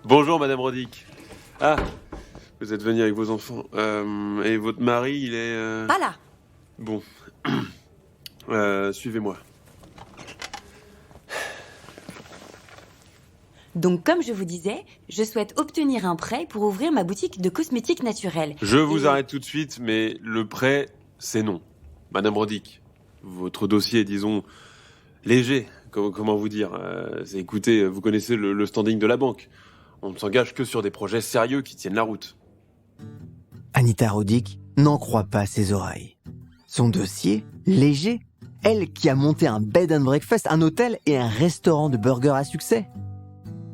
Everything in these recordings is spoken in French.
Bonjour Madame Rodic. Ah, vous êtes venue avec vos enfants. Et votre mari, il est... Pas là. Bon. Suivez-moi. Donc, comme je vous disais, je souhaite obtenir un prêt pour ouvrir ma boutique de cosmétiques naturels. Je vous arrête tout de suite, mais le prêt, c'est non. Madame Rodic, votre dossier est, disons, léger. Comment vous dire écoutez, vous connaissez le standing de la banque. On ne s'engage que sur des projets sérieux qui tiennent la route. Anita Roddick n'en croit pas ses oreilles. Son dossier, léger, elle qui a monté un bed and breakfast, un hôtel et un restaurant de burgers à succès.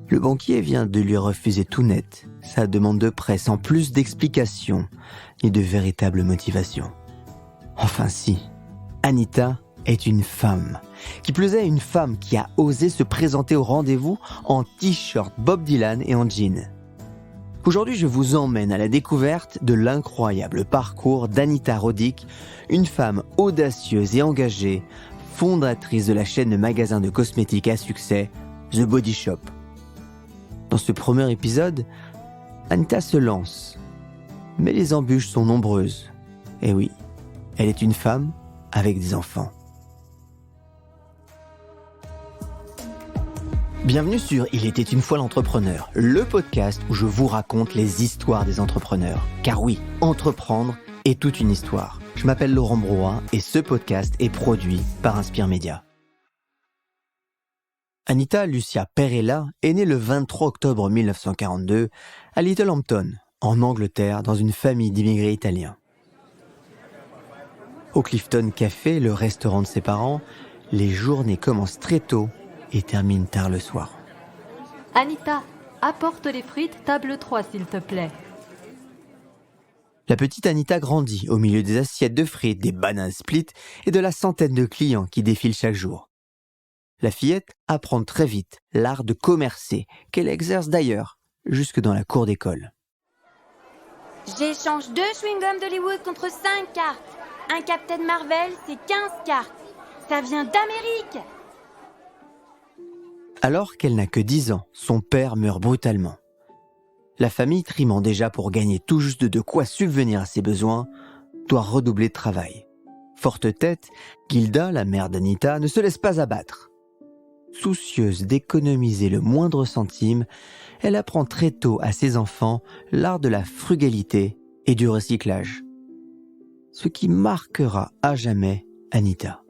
Le banquier vient de lui refuser tout net sa demande de prêt sans plus d'explications ni de véritable motivation. Enfin si, Anita est une femme. Qui plus est, une femme qui a osé se présenter au rendez-vous en t-shirt Bob Dylan et en jean. Aujourd'hui, je vous emmène à la découverte de l'incroyable parcours d'Anita Roddick, une femme audacieuse et engagée, fondatrice de la chaîne de magasins de cosmétiques à succès, The Body Shop. Dans ce premier épisode, Anita se lance. Mais les embûches sont nombreuses. Et oui, elle est une femme avec des enfants. Bienvenue sur Il était une fois l'entrepreneur, le podcast où je vous raconte les histoires des entrepreneurs. Car oui, entreprendre est toute une histoire. Je m'appelle Laurent Brouat et ce podcast est produit par Inspire Média. Anita Lucia Perella est née le 23 octobre 1942 à Littlehampton, en Angleterre, dans une famille d'immigrés italiens. Au Clifton Café, le restaurant de ses parents, les journées commencent très tôt et terminent tard le soir. Anita, apporte les frites, table 3 s'il te plaît. La petite Anita grandit au milieu des assiettes de frites, des bananes split et de la centaine de clients qui défilent chaque jour. La fillette apprend très vite l'art de commercer, qu'elle exerce d'ailleurs jusque dans la cour d'école. J'échange 2 chewing-gums d'Hollywood contre 5 cartes. Un Captain Marvel, c'est 15 cartes. Ça vient d'Amérique. Alors qu'elle n'a que 10 ans, son père meurt brutalement. La famille, trimant déjà pour gagner tout juste de quoi subvenir à ses besoins, doit redoubler de travail. Forte tête, Gilda, la mère d'Anita, ne se laisse pas abattre. Soucieuse d'économiser le moindre centime, elle apprend très tôt à ses enfants l'art de la frugalité et du recyclage. Ce qui marquera à jamais Anita.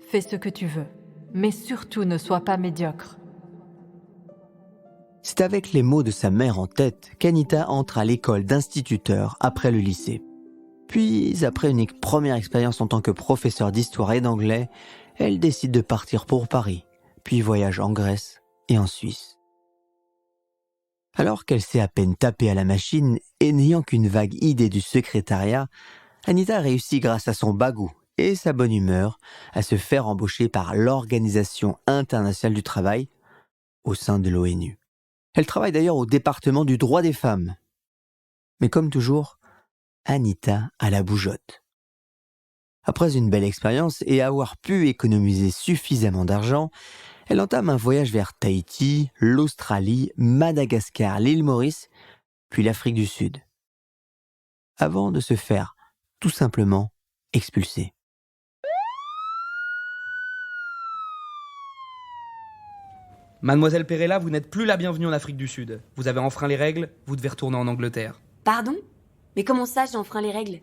Fais ce que tu veux, mais surtout ne sois pas médiocre. C'est avec les mots de sa mère en tête qu'Anita entre à l'école d'instituteur après le lycée. Puis, après une première expérience en tant que professeur d'histoire et d'anglais, elle décide de partir pour Paris, puis voyage en Grèce et en Suisse. Alors qu'elle sait à peine taper à la machine et n'ayant qu'une vague idée du secrétariat, Anita réussit grâce à son bagou et sa bonne humeur à se faire embaucher par l'Organisation internationale du travail au sein de l'ONU. Elle travaille d'ailleurs au département du droit des femmes. Mais comme toujours, Anita a la bougeotte. Après une belle expérience et avoir pu économiser suffisamment d'argent, elle entame un voyage vers Tahiti, l'Australie, Madagascar, l'île Maurice, puis l'Afrique du Sud. Avant de se faire tout simplement expulser. Mademoiselle Perella, vous n'êtes plus la bienvenue en Afrique du Sud. Vous avez enfreint les règles, vous devez retourner en Angleterre. Pardon? Mais comment ça, j'ai enfreint les règles?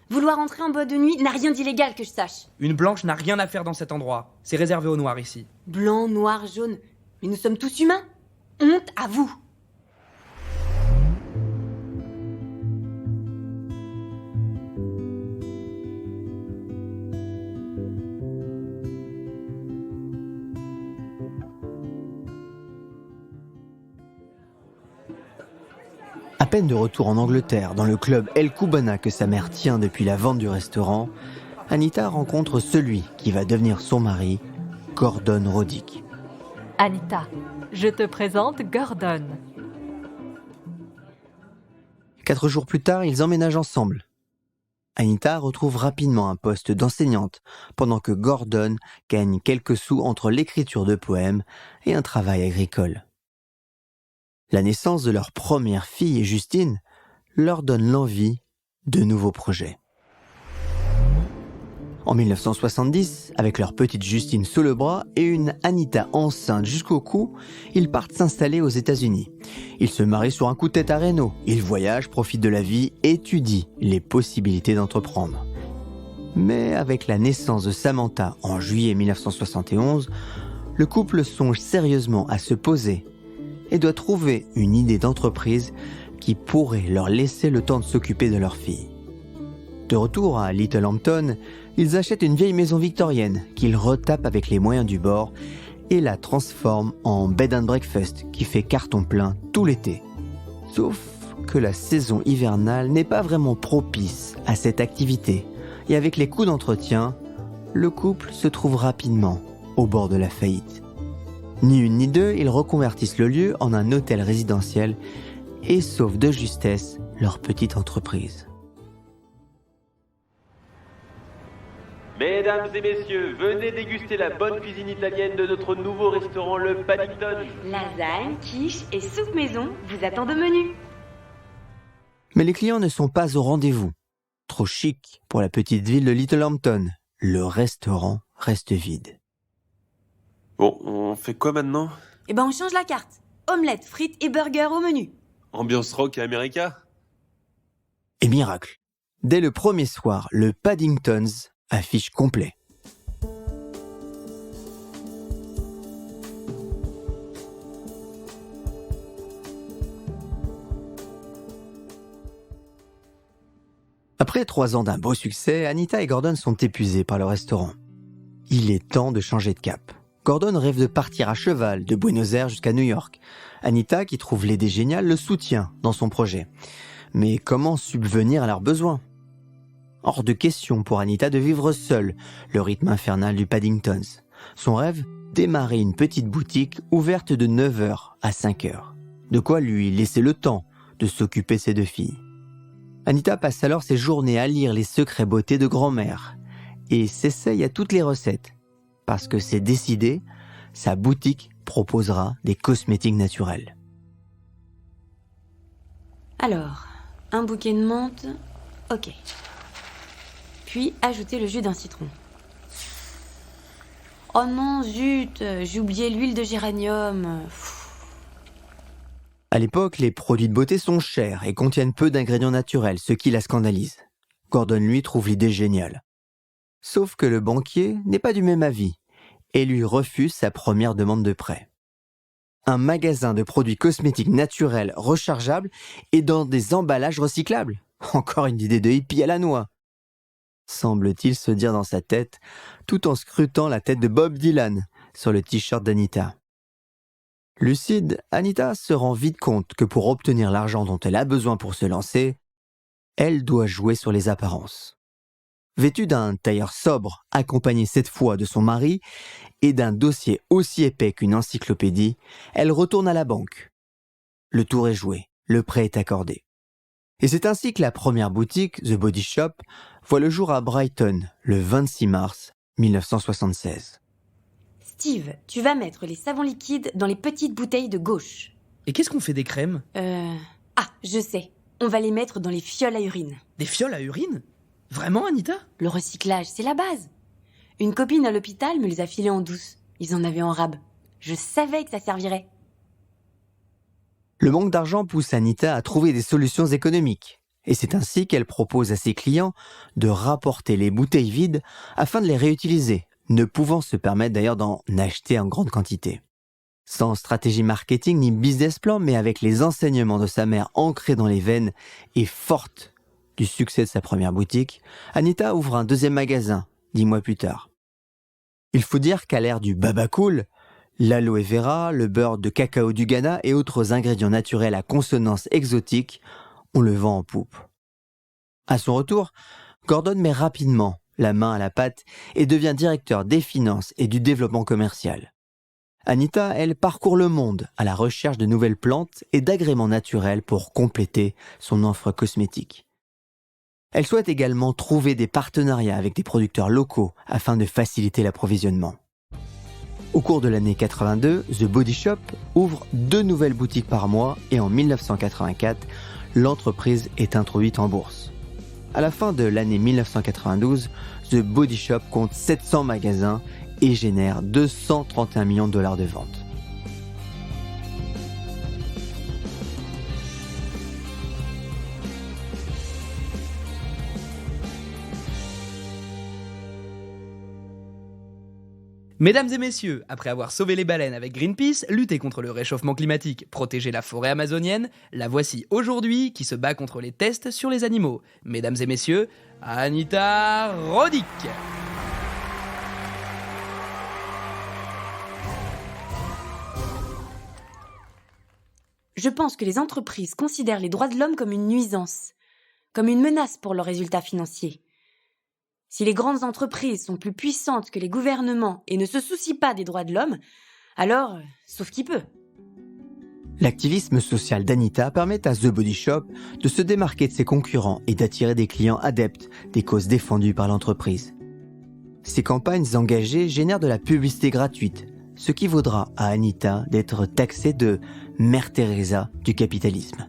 Vouloir entrer en boîte de nuit n'a rien d'illégal que je sache. Une blanche n'a rien à faire dans cet endroit. C'est réservé aux noirs ici. Blanc, noir, jaune. Mais nous sommes tous humains. Honte à vous. À peine de retour en Angleterre, dans le club El Cubana que sa mère tient depuis la vente du restaurant, Anita rencontre celui qui va devenir son mari, Gordon Roddick. Anita, je te présente Gordon. 4 jours plus tard, ils emménagent ensemble. Anita retrouve rapidement un poste d'enseignante, pendant que Gordon gagne quelques sous entre l'écriture de poèmes et un travail agricole. La naissance de leur première fille, Justine, leur donne l'envie de nouveaux projets. En 1970, avec leur petite Justine sous le bras et une Anita enceinte jusqu'au cou, ils partent s'installer aux États-Unis. Ils se marient sur un coup de tête à Reno. Ils voyagent, profitent de la vie, étudient les possibilités d'entreprendre. Mais avec la naissance de Samantha en juillet 1971, le couple songe sérieusement à se poser et doit trouver une idée d'entreprise qui pourrait leur laisser le temps de s'occuper de leur fille. De retour à Little Hampton, ils achètent une vieille maison victorienne qu'ils retapent avec les moyens du bord et la transforment en bed and breakfast qui fait carton plein tout l'été. Sauf que la saison hivernale n'est pas vraiment propice à cette activité et avec les coûts d'entretien, le couple se trouve rapidement au bord de la faillite. Ni une ni deux, ils reconvertissent le lieu en un hôtel résidentiel et sauvent de justesse leur petite entreprise. Mesdames et messieurs, venez déguster la bonne cuisine italienne de notre nouveau restaurant Le Paddington. Lasagne, quiche et soupe maison vous attendent au menu. Mais les clients ne sont pas au rendez-vous. Trop chic pour la petite ville de Little Hampton, le restaurant reste vide. Bon, on fait quoi maintenant? Eh ben on change la carte. Omelette, frites et burgers au menu. Ambiance rock et America? Et miracle, dès le premier soir, le Paddingtons affiche complet. Après 3 ans d'un beau succès, Anita et Gordon sont épuisés par le restaurant. Il est temps de changer de cap. Gordon rêve de partir à cheval de Buenos Aires jusqu'à New York. Anita, qui trouve l'idée géniale, le soutient dans son projet. Mais comment subvenir à leurs besoins ? Hors de question pour Anita de vivre seule le rythme infernal du Paddingtons. Son rêve, démarrer une petite boutique ouverte de 9h à 5h. De quoi lui laisser le temps de s'occuper de ses 2 filles. Anita passe alors ses journées à lire les secrets beauté de grand-mère et s'essaye à toutes les recettes. Parce que c'est décidé, sa boutique proposera des cosmétiques naturels. Alors, un bouquet de menthe, ok. Puis ajouter le jus d'un citron. Oh non, zut, j'ai oublié l'huile de géranium. À l'époque, les produits de beauté sont chers et contiennent peu d'ingrédients naturels, ce qui la scandalise. Gordon, lui, trouve l'idée géniale. Sauf que le banquier n'est pas du même avis et lui refuse sa première demande de prêt. Un magasin de produits cosmétiques naturels rechargeables et dans des emballages recyclables. Encore une idée de hippie à la noix. Semble-t-il se dire dans sa tête, tout en scrutant la tête de Bob Dylan sur le t-shirt d'Anita. Lucide, Anita se rend vite compte que pour obtenir l'argent dont elle a besoin pour se lancer, elle doit jouer sur les apparences. Vêtue d'un tailleur sobre, accompagnée cette fois de son mari, et d'un dossier aussi épais qu'une encyclopédie, elle retourne à la banque. Le tour est joué, le prêt est accordé. Et c'est ainsi que la première boutique, The Body Shop, voit le jour à Brighton, le 26 mars 1976. Steve, tu vas mettre les savons liquides dans les petites bouteilles de gauche. Et qu'est-ce qu'on fait des crèmes? Ah, je sais. On va les mettre dans les fioles à urine. Des fioles à urine? Vraiment, Anita? Le recyclage, c'est la base. Une copine à l'hôpital me les a filés en douce. Ils en avaient en rab. Je savais que ça servirait. Le manque d'argent pousse Anita à trouver des solutions économiques. Et c'est ainsi qu'elle propose à ses clients de rapporter les bouteilles vides afin de les réutiliser, ne pouvant se permettre d'ailleurs d'en acheter en grande quantité. Sans stratégie marketing ni business plan, mais avec les enseignements de sa mère ancrés dans les veines et forte du succès de sa première boutique, Anita ouvre un 2e magasin, 10 mois plus tard. Il faut dire qu'à l'ère du baba cool, l'aloe vera, le beurre de cacao du Ghana et autres ingrédients naturels à consonance exotique, on le vend en poupe. À son retour, Gordon met rapidement la main à la pâte et devient directeur des finances et du développement commercial. Anita, elle, parcourt le monde à la recherche de nouvelles plantes et d'agréments naturels pour compléter son offre cosmétique. Elle souhaite également trouver des partenariats avec des producteurs locaux afin de faciliter l'approvisionnement. Au cours de l'année 82, The Body Shop ouvre 2 nouvelles boutiques par mois et en 1984, l'entreprise est introduite en bourse. À la fin de l'année 1992, The Body Shop compte 700 magasins et génère 231 millions de dollars de ventes. Mesdames et messieurs, après avoir sauvé les baleines avec Greenpeace, lutté contre le réchauffement climatique, protégé la forêt amazonienne, la voici aujourd'hui qui se bat contre les tests sur les animaux. Mesdames et messieurs, Anita Roddick. Je pense que les entreprises considèrent les droits de l'homme comme une nuisance, comme une menace pour leurs résultats financiers. Si les grandes entreprises sont plus puissantes que les gouvernements et ne se soucient pas des droits de l'homme, alors, sauf qui peut. L'activisme social d'Anita permet à The Body Shop de se démarquer de ses concurrents et d'attirer des clients adeptes des causes défendues par l'entreprise. Ces campagnes engagées génèrent de la publicité gratuite, ce qui vaudra à Anita d'être taxée de Mère Teresa du capitalisme.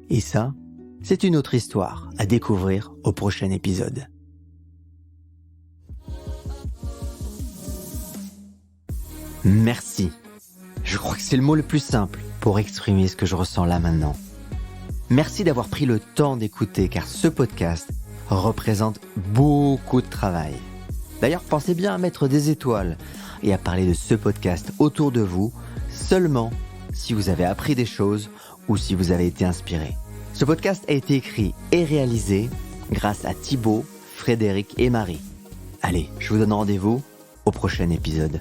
Et ça, c'est une autre histoire à découvrir au prochain épisode. Merci. Je crois que c'est le mot le plus simple pour exprimer ce que je ressens là maintenant. Merci d'avoir pris le temps d'écouter car ce podcast représente beaucoup de travail. D'ailleurs, pensez bien à mettre des étoiles et à parler de ce podcast autour de vous seulement si vous avez appris des choses ou si vous avez été inspiré. Ce podcast a été écrit et réalisé grâce à Thibaut, Frédéric et Marie. Allez, je vous donne rendez-vous au prochain épisode.